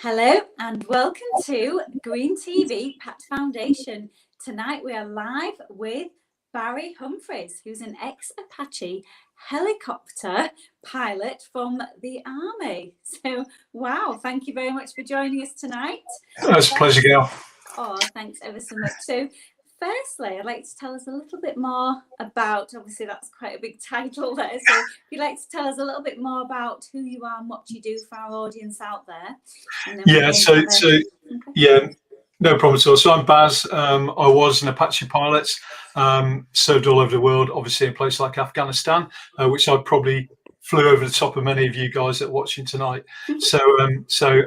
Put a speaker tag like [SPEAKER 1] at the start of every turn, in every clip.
[SPEAKER 1] Hello and welcome to Green TV Pat Foundation. Tonight we are live with Barry Humphries, who's an ex-Apache helicopter pilot from the Army. So, wow, thank you very much for joining us tonight.
[SPEAKER 2] It's a pleasure, Gail.
[SPEAKER 1] Oh, thanks ever so much. So, firstly, I'd like to tell us a little bit more about, obviously that's quite a big title there, so if you'd like to tell us a little bit more about who you are and what you do for our audience out there. And then
[SPEAKER 2] yeah, no problem at all. So I'm Baz. I was an Apache pilot, served all over the world, obviously in places like Afghanistan, which I probably flew over the top of many of you guys that are watching tonight. So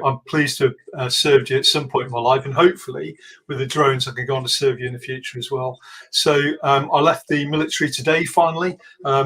[SPEAKER 2] I'm pleased to have served you at some point in my life, and hopefully with the drones I can go on to serve you in the future as well. So I left the military today finally,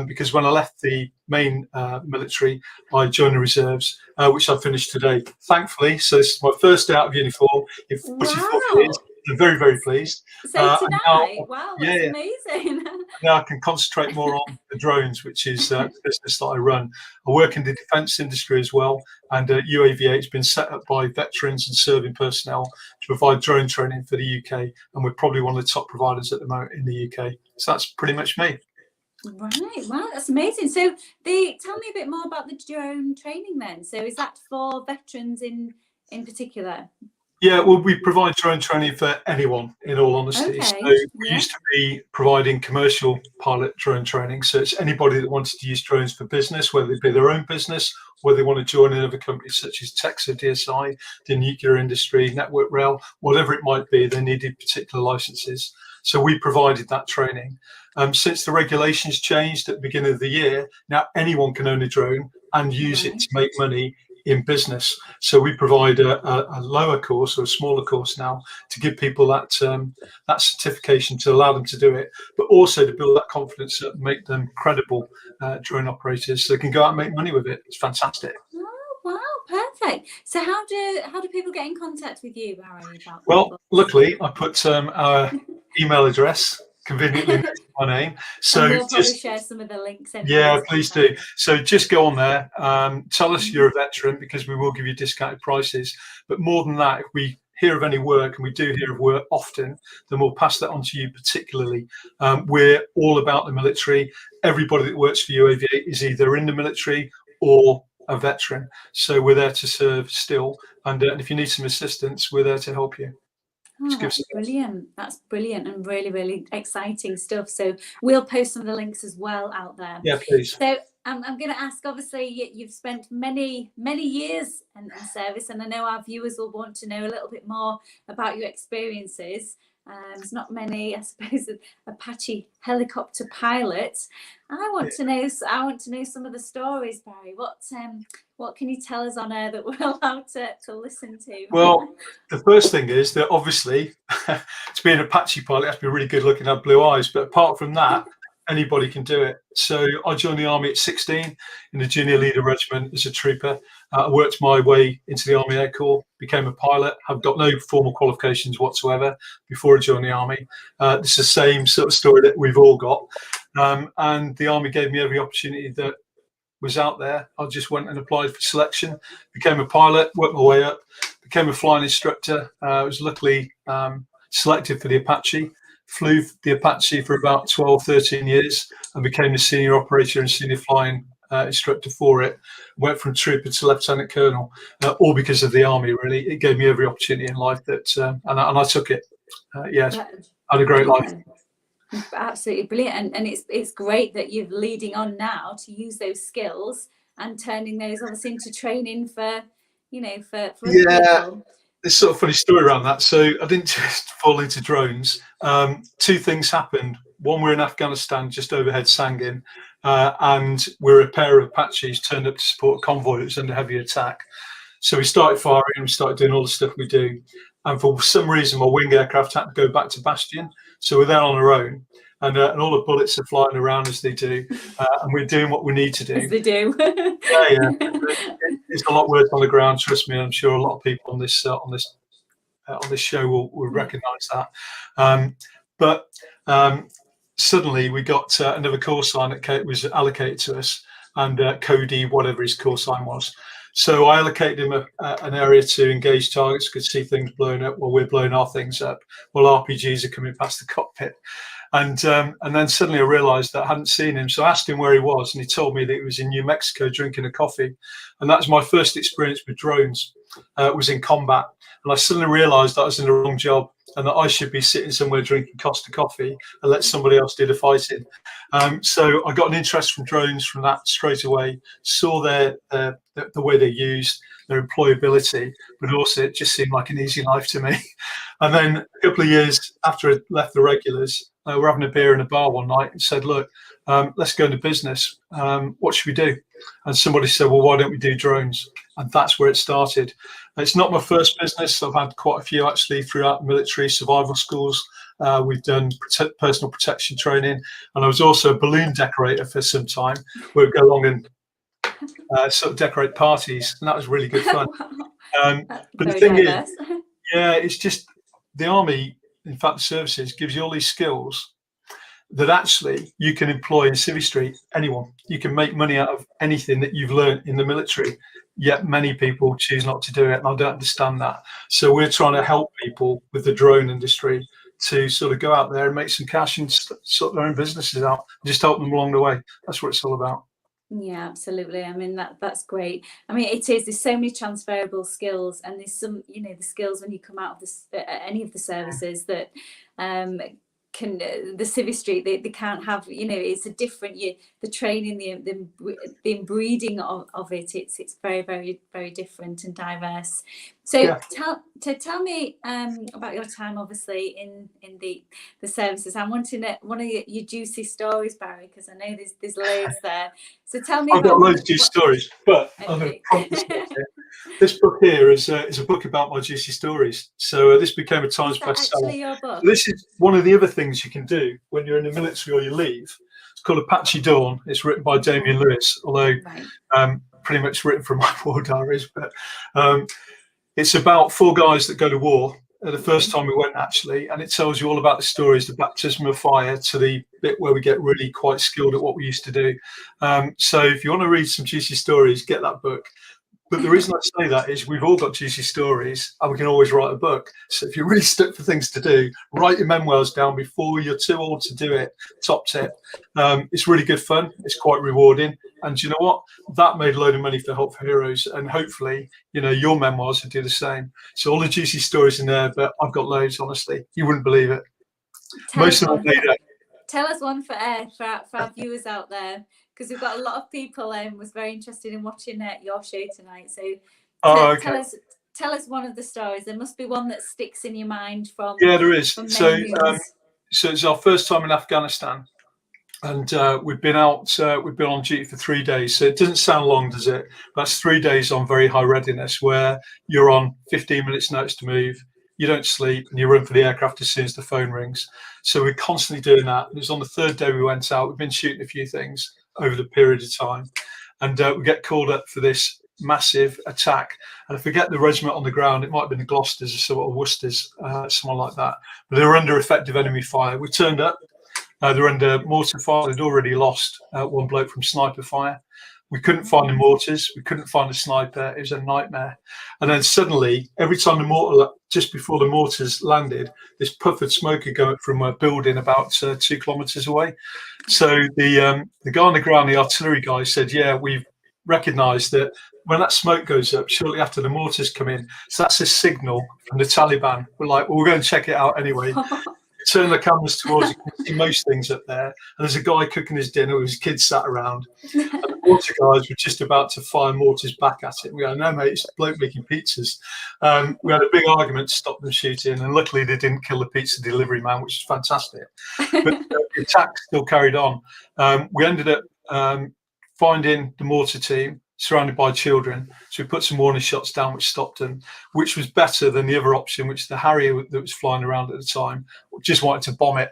[SPEAKER 2] because when I left the main military I joined the reserves, which I finished today, thankfully. So this is my first day out of uniform in 44 years. I'm very, very pleased.
[SPEAKER 1] So tonight, wow, that's amazing.
[SPEAKER 2] Now I can concentrate more on the drones, which is the business that I run. I work in the defence industry as well, and UAV8 has been set up by veterans and serving personnel to provide drone training for the UK, and we're probably one of the top providers at the moment in the UK. So that's pretty much me.
[SPEAKER 1] Right, wow, that's amazing. So tell me a bit more about the drone training then. So is that for veterans in particular?
[SPEAKER 2] Yeah, well, we provide drone training for anyone, in all honesty.
[SPEAKER 1] Okay.
[SPEAKER 2] So we used to be providing commercial pilot drone training. So it's anybody that wanted to use drones for business, whether it be their own business, whether they want to join another company such as Texas, DSI, the nuclear industry, Network Rail, whatever it might be, they needed particular licenses. So we provided that training. Since the regulations changed at the beginning of the year, now anyone can own a drone and use it to make money in business. So we provide a lower course or a smaller course now to give people that that certification to allow them to do it, but also to build that confidence and make them credible drone operators so they can go out and make money with it. It's fantastic.
[SPEAKER 1] Oh, wow, perfect. So how do people get in contact with you, Barry?
[SPEAKER 2] Well, luckily I put our email address conveniently next to my name, so
[SPEAKER 1] we'll probably share some of the links.
[SPEAKER 2] Yeah, please do. So just go on there, tell us you're a veteran, because we will give you discounted prices. But more than that, if we hear of any work, and we do hear of work often, then we'll pass that on to you particularly. We're all about the military. Everybody that works for UAV8 is either in the military or a veteran, so we're there to serve still, and if you need some assistance, we're there to help you.
[SPEAKER 1] Oh, that's brilliant. That's brilliant and really, really exciting stuff. So we'll post some of the links as well out there.
[SPEAKER 2] Yeah, please.
[SPEAKER 1] So I'm going to ask, obviously, you've spent many, many years in service, and I know our viewers will want to know a little bit more about your experiences. There's not many, I suppose, Apache helicopter pilots. I want to know some of the stories, Barry. What can you tell us on air that we're allowed to listen to?
[SPEAKER 2] Well, the first thing is that obviously to be an Apache pilot, you have to be really good looking, have blue eyes. But apart from that, anybody can do it. So I joined the Army at 16 in the Junior Leader Regiment as a trooper. I worked my way into the Army Air Corps, became a pilot. I've got no formal qualifications whatsoever before I joined the Army. It's the same sort of story that we've all got. And the Army gave me every opportunity that was out there. I just went and applied for selection, became a pilot, worked my way up, became a flying instructor. I was luckily selected for the Apache. Flew the Apache for about 12, 13 years and became the senior operator and senior flying instructor for it. Went from trooper to lieutenant colonel, all because of the Army, really. It gave me every opportunity in life that, and I took it. Yes, I had a great life.
[SPEAKER 1] Absolutely brilliant. And it's great that you're leading on now to use those skills and turning those obviously into training for people.
[SPEAKER 2] There's sort of funny story around that. So I didn't just fall into drones. Two things happened. One, we're in Afghanistan, just overhead Sangin, and we're a pair of Apaches turned up to support a convoy that was under heavy attack. So we started firing, we started doing all the stuff we do. And for some reason, my wing aircraft had to go back to Bastion. So we're there on our own. And all the bullets are flying around as they do. And we're doing what we need to do.
[SPEAKER 1] As they do.
[SPEAKER 2] Yeah. It's a lot worse on the ground, trust me. I'm sure a lot of people on this show will recognise that. But suddenly we got another call sign that was allocated to us, and Cody, whatever his call sign was. So I allocated him an area to engage targets, could see things blowing up while we're blowing our things up, while RPGs are coming past the cockpit. And then suddenly I realised that I hadn't seen him. So I asked him where he was, and he told me that he was in New Mexico drinking a coffee. And that was my first experience with drones. It was in combat. And I suddenly realised that I was in the wrong job and that I should be sitting somewhere drinking Costa coffee and let somebody else do the fighting. So I got an interest from drones from that straight away, saw the way they're used, their employability, but also it just seemed like an easy life to me. And then a couple of years after I left the regulars, we're having a beer in a bar one night and said, look, let's go into business. What should we do? And somebody said, well, why don't we do drones? And that's where it started. It's not my first business. I've had quite a few actually throughout military survival schools. We've done personal protection training. And I was also a balloon decorator for some time, where we'd go along and sort of decorate parties. And that was really good fun. But the thing is, yeah, it's just the Army, in fact, the services gives you all these skills that actually you can employ in Civvy Street, anyone. You can make money out of anything that you've learned in the military, yet many people choose not to do it, and I don't understand that. So we're trying to help people with the drone industry to sort of go out there and make some cash and sort their own businesses out, and just help them along the way. That's what it's all about.
[SPEAKER 1] Yeah, absolutely. I mean, that's great. I mean, it is, there's so many transferable skills, and there's some, you know, the skills when you come out of this any of the services that can the Civvy Street, they can't have, you know, it's a different, the training, the inbreeding of it, it's very, very, very different and diverse. So yeah. Tell me about your time, obviously, in the services. I'm wanting one of your juicy stories, Barry, because I know there's loads there. So tell me.
[SPEAKER 2] I've got loads of juicy stories, but I'm going to prompt this book here. This book here is a book about my juicy stories. So this became a Times bestseller.
[SPEAKER 1] Actually, your book.
[SPEAKER 2] So this is one of the other things you can do when you're in the military or you leave. It's called Apache Dawn. It's written by Damien Lewis, although pretty much written from my war diaries. But it's about 4 guys that go to war. The first time we went, actually, and it tells you all about the stories, the baptism of fire, to the bit where we get really quite skilled at what we used to do. So if you want to read some juicy stories, get that book. But the reason I say that is we've all got juicy stories, and we can always write a book. So if you're really stuck for things to do, write your memoirs down before you're too old to do it. Top tip. It's really good fun. It's quite rewarding. And you know what? That made a load of money for Help for Heroes. And hopefully, you know, your memoirs would do the same. So all the juicy stories in there, but I've got loads, honestly. You wouldn't believe it. Most of them made up.
[SPEAKER 1] Tell us one for our viewers out there, because we've got a lot of people was very interested in watching your show tonight. So tell us one of the stories. There must be one that sticks in your mind from.
[SPEAKER 2] Yeah, there is. So it's our first time in Afghanistan, and we've been on duty for 3 days. So it doesn't sound long, does it? That's 3 days on very high readiness, where you're on 15 minutes notice to move. You don't sleep, and you run for the aircraft as soon as the phone rings. So we're constantly doing that. It was on the 3rd day we went out. We've been shooting a few things over the period of time, and we get called up for this massive attack. And I forget the regiment on the ground. It might have been the Gloucesters or sort of Worcesters, someone like that. But they were under effective enemy fire. We turned up. They were under mortar fire. They'd already lost one bloke from sniper fire. We couldn't find the mortars. We couldn't find the sniper. It was a nightmare. And then suddenly, every time the mortar, just before the mortars landed, this puff of smoke would go up from a building about 2 kilometres away. So the guy on the ground, the artillery guy, said, "Yeah, we've recognised that when that smoke goes up shortly after the mortars come in, so that's a signal from the Taliban." We're like, "Well, we're going to check it out anyway." Turn the cameras towards, you can see most things up there. And there's a guy cooking his dinner with his kids sat around. And the mortar guys were just about to fire mortars back at it. We go, "No, mate, it's a bloke making pizzas." We had a big argument to stop them shooting, and luckily they didn't kill the pizza delivery man, which is fantastic. But the attack still carried on. We ended up finding the mortar team surrounded by children. So we put some warning shots down, which stopped them, which was better than the other option, which the Harrier that was flying around at the time just wanted to bomb it.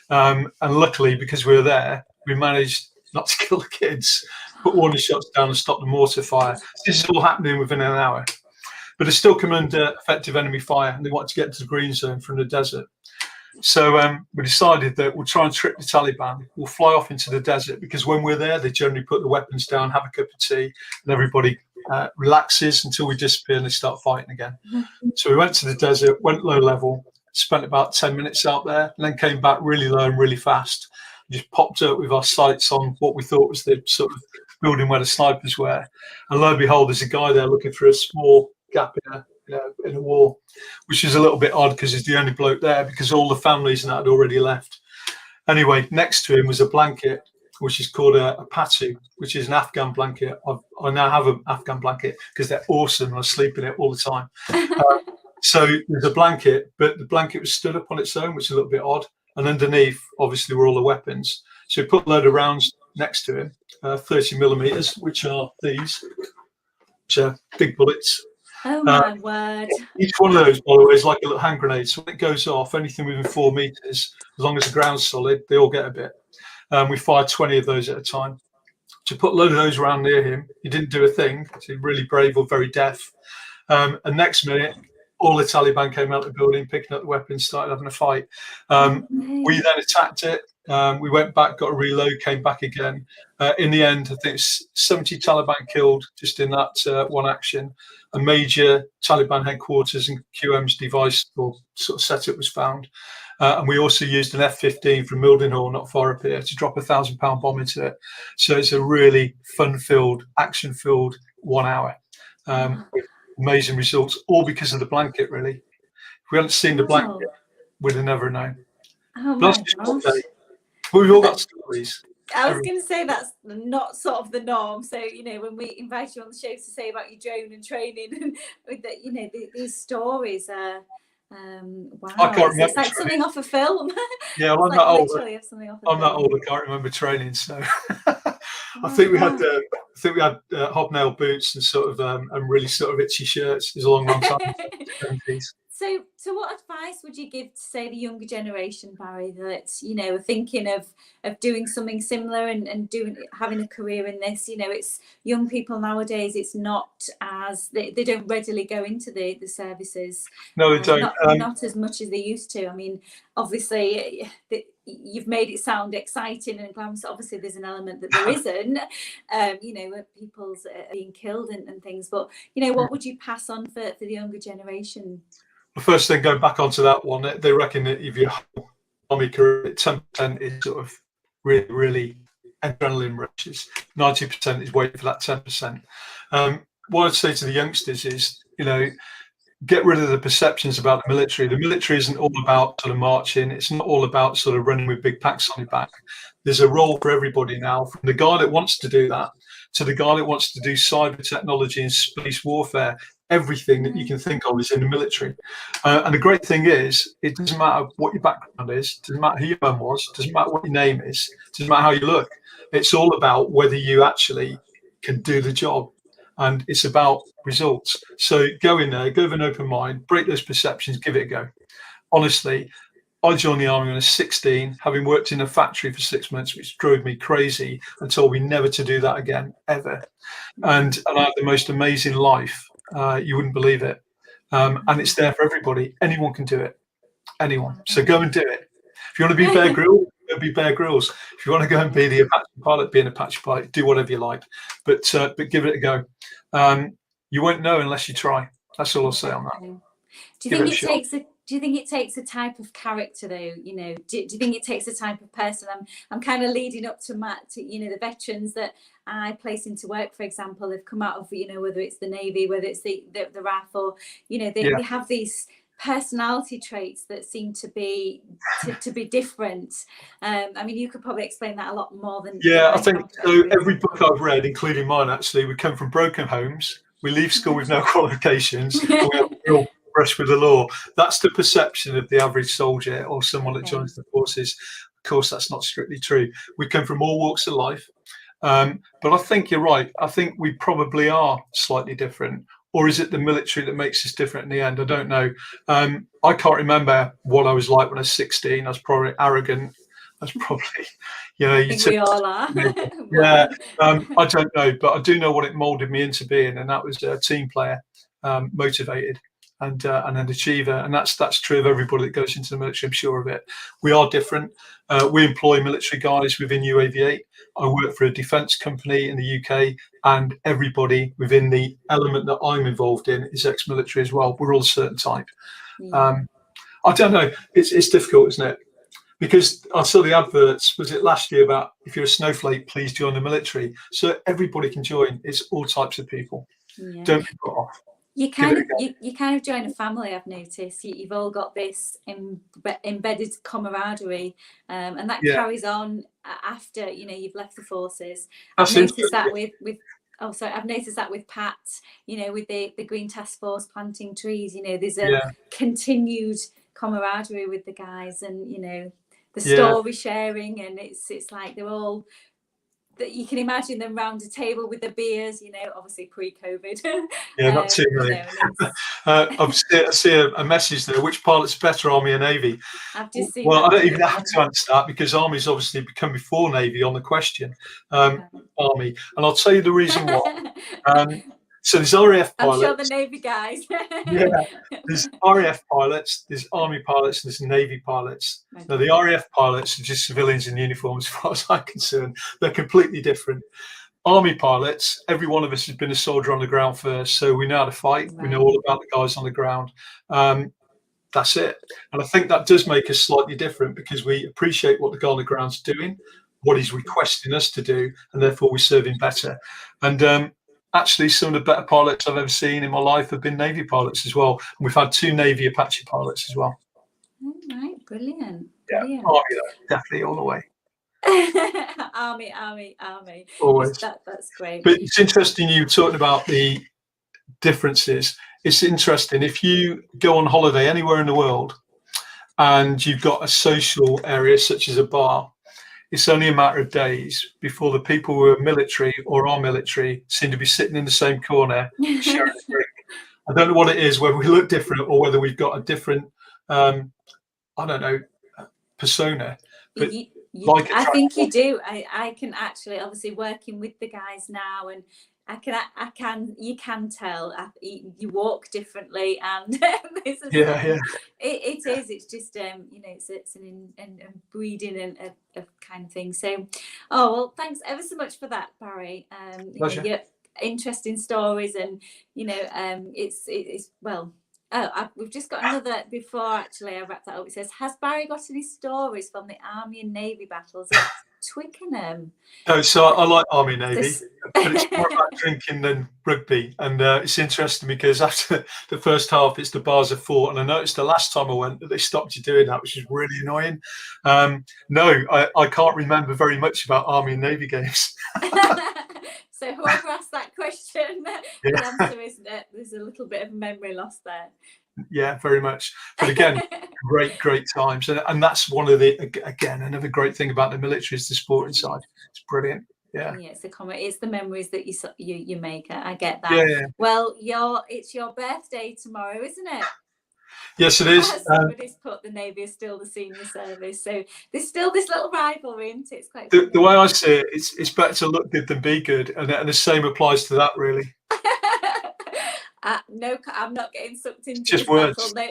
[SPEAKER 2] And luckily, because we were there, we managed not to kill the kids, put warning shots down and stop the mortar fire. This is all happening within an hour. But they're still coming under effective enemy fire, and they wanted to get to the green zone from the desert. So we decided that we'll try and trick the Taliban. We'll fly off into the desert, because when we're there, they generally put the weapons down, have a cup of tea, and everybody relaxes until we disappear and they start fighting again. So we went to the desert, went low level, spent about 10 minutes out there, and then came back really low and really fast. Just popped up with our sights on what we thought was the sort of building where the snipers were. And lo and behold, there's a guy there looking for a small gap in a wall, which is a little bit odd because he's the only bloke there because all the families and that had already left. Anyway, next to him was a blanket, which is called a Apache, which is an Afghan blanket. I now have an Afghan blanket because they're awesome and I sleep in it all the time. So there's a blanket, but the blanket was stood up on its own, which is a little bit odd. And underneath, obviously, were all the weapons. So we put a load of rounds next to him, 30 millimeters, which are these, which are big bullets.
[SPEAKER 1] Oh my word.
[SPEAKER 2] Each one of those, by the way, is like a little hand grenade. So when it goes off, anything within 4 meters, as long as the ground's solid, they all get a bit. We fired 20 of those at a time. To put a load of those around near him, he didn't do a thing. So really brave or very deaf. And next minute, all the Taliban came out of the building, picking up the weapons, started having a fight. We then attacked it. We went back, got a reload, came back again. In the end, I think it's 70 Taliban killed just in that one action. A major Taliban headquarters and QM's device or sort of setup was found. And we also used an F-15 from Mildenhall, not far up here, to drop a 1,000-pound bomb into it. So it's a really fun-filled, action-filled 1 hour. Amazing results, all because of the blanket, really. If we hadn't seen the blanket, we'd have never known.
[SPEAKER 1] Oh my gosh.
[SPEAKER 2] But we've all got stories.
[SPEAKER 1] I was going to say that's not sort of the norm. So, when we invite you on the show to say about your drone and training, and with these stories are, wow.
[SPEAKER 2] I can't remember.
[SPEAKER 1] It's like something off a film.
[SPEAKER 2] Yeah, I'm not old. I'm not old. I can't remember training. So I think we had hobnail boots and sort of and really sort of itchy shirts. It was a long time.
[SPEAKER 1] So what advice would you give to, say, the younger generation, Barry, that are thinking of doing something similar and having a career in this? It's young people nowadays. It's not as they don't readily go into the services.
[SPEAKER 2] No, they don't.
[SPEAKER 1] Not as much as they used to. I mean, obviously, you've made it sound exciting and glamorous. Obviously, there's an element that there isn't. Where people's being killed and things. But what would you pass on for the younger generation?
[SPEAKER 2] The first thing, going back onto that one, they reckon that if your whole army career, 10% is sort of really, really adrenaline rushes. 90% is waiting for that 10%. What I'd say to the youngsters is, get rid of the perceptions about the military. The military isn't all about sort of marching. It's not all about sort of running with big packs on your back. There's a role for everybody now, from the guy that wants to do that to the guy that wants to do cyber technology and space warfare. Everything that you can think of is in the military. And the great thing is, it doesn't matter what your background is, doesn't matter who your mum was, doesn't matter what your name is, doesn't matter how you look. It's all about whether you actually can do the job. And it's about results. So go in there, go with an open mind, break those perceptions, give it a go. Honestly, I joined the army when I was 16, having worked in a factory for 6 months, which drove me crazy and told me never to do that again, ever. And I had the most amazing life. You wouldn't believe it. And it's there for everybody. Anyone can do it. Anyone. So go and do it. If you want to be Bear Grylls, go be Bear Grylls. If you want to go and be the Apache pilot, be an Apache pilot. Do whatever you like. But give it a go. You won't know unless you try. That's all I'll say on that.
[SPEAKER 1] Do you think it takes a type of character, though? Do you think it takes a type of person? I'm kind of leading up to Matt. The veterans that I place into work, for example, have come out of whether it's the Navy, whether it's the RAF, or they have these personality traits that seem to be different. I mean, you could probably explain that a lot more than.
[SPEAKER 2] Yeah, I think so. Every book I've read, including mine, actually, we come from broken homes. We leave school with no qualifications. We have real brush with the law. That's the perception of the average soldier or someone that joins the forces. Of course, that's not strictly true. We come from all walks of life. But I think you're right. I think we probably are slightly different. Or is it the military that makes us different in the end? I don't know. I can't remember what I was like when I was 16. I was probably arrogant. I was probably,
[SPEAKER 1] we all are.
[SPEAKER 2] Yeah. I don't know, but I do know what it molded me into being, and that was a team player, motivated. and an achiever, and that's true of everybody that goes into the military. I'm sure of it. We are different. We employ military guys within UAV8. I work for a defence company in the UK, and everybody within the element that I'm involved in is ex-military as well. We're all a certain type.
[SPEAKER 1] Yeah.
[SPEAKER 2] I don't know. It's difficult, isn't it? Because I saw the adverts, was it last year, about if you're a snowflake, please join the military. So everybody can join. It's all types of people.
[SPEAKER 1] Yeah.
[SPEAKER 2] Don't be put off.
[SPEAKER 1] You kind of join a family. I've noticed you've all got this embedded camaraderie, and that carries on after you've left the forces. I've noticed that I've noticed that with Pat. With the Green Task Force planting trees. There's a continued camaraderie with the guys, and the story sharing, and it's like they're all. That you can imagine them round a table with the beers, obviously pre-COVID.
[SPEAKER 2] Yeah, not too many. I see a message there. Which pilot's better, Army or Navy?
[SPEAKER 1] I've just seen.
[SPEAKER 2] Well, I don't even have to answer that because Army's obviously become before Navy on the question. Army, and I'll tell you the reason why. So there's RAF pilots.
[SPEAKER 1] I'm sure the Navy guys.
[SPEAKER 2] There's RAF pilots, there's Army pilots, and there's Navy pilots. Okay. Now, the RAF pilots are just civilians in uniform, as far as I'm concerned. They're completely different. Army pilots, every one of us has been a soldier on the ground first, so we know how to fight. Right. We know all about the guys on the ground. That's it. And I think that does make us slightly different because we appreciate what the guy on the ground's doing, what he's requesting us to do, and therefore we serve him better. And actually, some of the better pilots I've ever seen in my life have been Navy pilots as well. And we've had 2 Navy Apache pilots as well.
[SPEAKER 1] All right, brilliant.
[SPEAKER 2] Yeah,
[SPEAKER 1] brilliant.
[SPEAKER 2] Army, definitely all the way.
[SPEAKER 1] Army.
[SPEAKER 2] Always.
[SPEAKER 1] That's great.
[SPEAKER 2] But it's interesting you talking about the differences. It's interesting. If you go on holiday anywhere in the world and you've got a social area such as a bar, it's only a matter of days before the people who are military or are military seem to be sitting in the same corner sharing a drink. I don't know what it is, whether we look different or whether we've got a different, I don't know, persona. But
[SPEAKER 1] I think you do. I can actually, obviously working with the guys now, and you can tell you walk differently, and it is. It's just it's an breeding and a kind of thing. So, well, thanks ever so much for that, Barry. Your interesting stories, and it's well. We've just got another before actually I wrap that up. It says, has Barry got any stories from the Army and Navy battles at Twickenham?
[SPEAKER 2] No, so I like Army and Navy, but it's more about drinking than rugby. And it's interesting because after the first half, it's the bars of 4. And I noticed the last time I went that they stopped you doing that, which is really annoying. No, I can't remember very much about Army and Navy games.
[SPEAKER 1] So whoever asked that question, the answer is that there's a little bit of memory loss there.
[SPEAKER 2] Yeah, very much. But again, great times. And that's one of another great thing about the military is the sporting side. It's brilliant. Yeah,
[SPEAKER 1] it's the memories that you make. I get that.
[SPEAKER 2] Yeah.
[SPEAKER 1] Well, it's your birthday tomorrow, isn't it?
[SPEAKER 2] Yes, it is.
[SPEAKER 1] Somebody's put the Navy is still the senior service, so there's still this little rivalry, isn't it? It's quite
[SPEAKER 2] the way I see it, it's better to look good than be good, and the same applies to that, really.
[SPEAKER 1] No, I'm not getting sucked into
[SPEAKER 2] just words.
[SPEAKER 1] No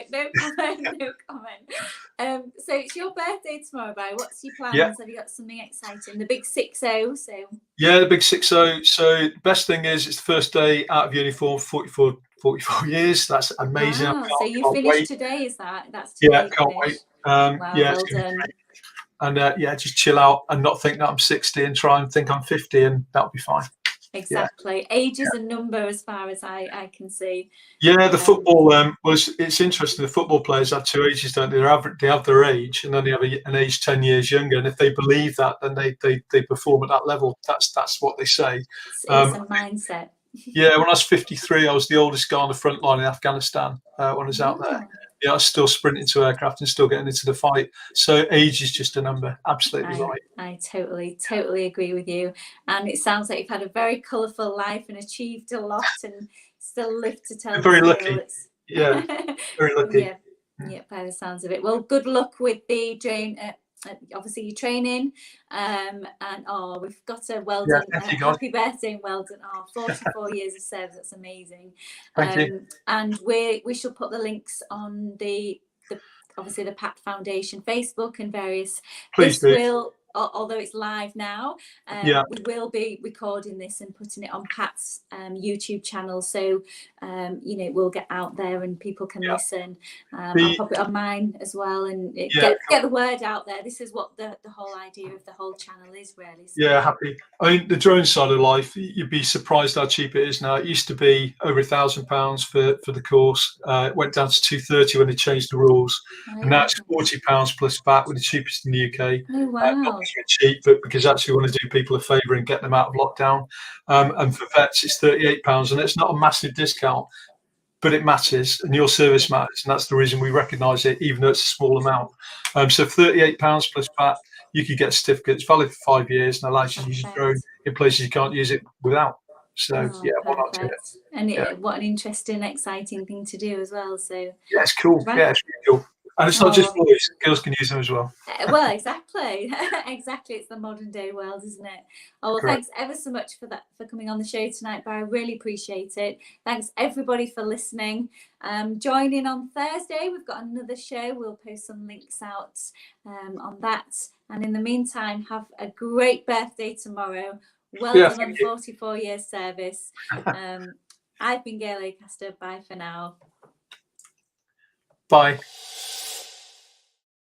[SPEAKER 1] comment. So it's your birthday tomorrow, Barry. What's your plans?
[SPEAKER 2] Yeah.
[SPEAKER 1] Have you got something exciting? The big 6-0. So
[SPEAKER 2] yeah, the big 6-0. So the best thing is it's the first day out of uniform, 44 years. That's amazing.
[SPEAKER 1] Wow. So you finished today, is that? That's today.
[SPEAKER 2] Yeah, can't wait.
[SPEAKER 1] Wow, well done.
[SPEAKER 2] And just chill out and not think that I'm 60 and try and think I'm 50, and that'll be fine.
[SPEAKER 1] Exactly. Age is a number as far as I can see.
[SPEAKER 2] Yeah, the football it's interesting. The football players have 2 ages, don't they? They have their age, and then they have an age 10 years younger. And if they believe that, then they perform at that level. That's what they say.
[SPEAKER 1] It's a mindset.
[SPEAKER 2] Yeah, when I was 53, I was the oldest guy on the front line in Afghanistan when I was out there. Yeah, I was still sprinting to aircraft and still getting into the fight. So age is just a number. Absolutely right.
[SPEAKER 1] I totally agree with you. And it sounds like you've had a very colourful life and achieved a lot and still live to tell.
[SPEAKER 2] Very lucky. Yeah, very lucky.
[SPEAKER 1] Yeah, by the sounds of it. Well, good luck with the obviously your training, and we've got a well
[SPEAKER 2] Yeah,
[SPEAKER 1] done,
[SPEAKER 2] thank you, guys.
[SPEAKER 1] happy birthday and well done. 44 years of service, that's amazing.
[SPEAKER 2] Thank you.
[SPEAKER 1] And we shall put the links on the obviously the PAT Foundation Facebook and various.
[SPEAKER 2] Please
[SPEAKER 1] This
[SPEAKER 2] do.
[SPEAKER 1] will, although it's live now,
[SPEAKER 2] Yeah.
[SPEAKER 1] we will be recording this and putting it on Pat's YouTube channel, so you know, it will get out there and people can listen. I'll pop it on mine as well, and get the word out there. This is what the whole idea of the whole channel is, really. So.
[SPEAKER 2] Yeah, happy. I mean, the drone side of life, you'd be surprised how cheap it is now. It used to be over £1,000 for the course. It went down to 230 when they changed the rules, and now it's £40 plus VAT, with the cheapest in the UK.
[SPEAKER 1] Oh, wow.
[SPEAKER 2] Not because we're cheap, but because actually we want to do people a favour and get them out of lockdown. And for vets, it's £38, and it's not a massive discount, but it matters, and your service matters, and that's the reason we recognise it, even though it's a small amount. So £38 plus VAT, you could get a certificate. It's valid for 5 years and allows you to use your drone in places you can't use it without. So yeah, why not do it?
[SPEAKER 1] And what an interesting, exciting thing to do as well. So
[SPEAKER 2] yeah, it's cool. Right. Yeah, it's really cool. And it's not just boys; girls can use them as well.
[SPEAKER 1] Well, exactly, exactly. It's the modern day world, isn't it? Oh, well, thanks ever so much for coming on the show tonight, Barry. I really appreciate it. Thanks everybody for listening. Join in on Thursday. We've got another show. We'll post some links out on that. And in the meantime, have a great birthday tomorrow. Well done on 44 years service. I've been Gail Acaster. Bye for now.
[SPEAKER 2] Bye.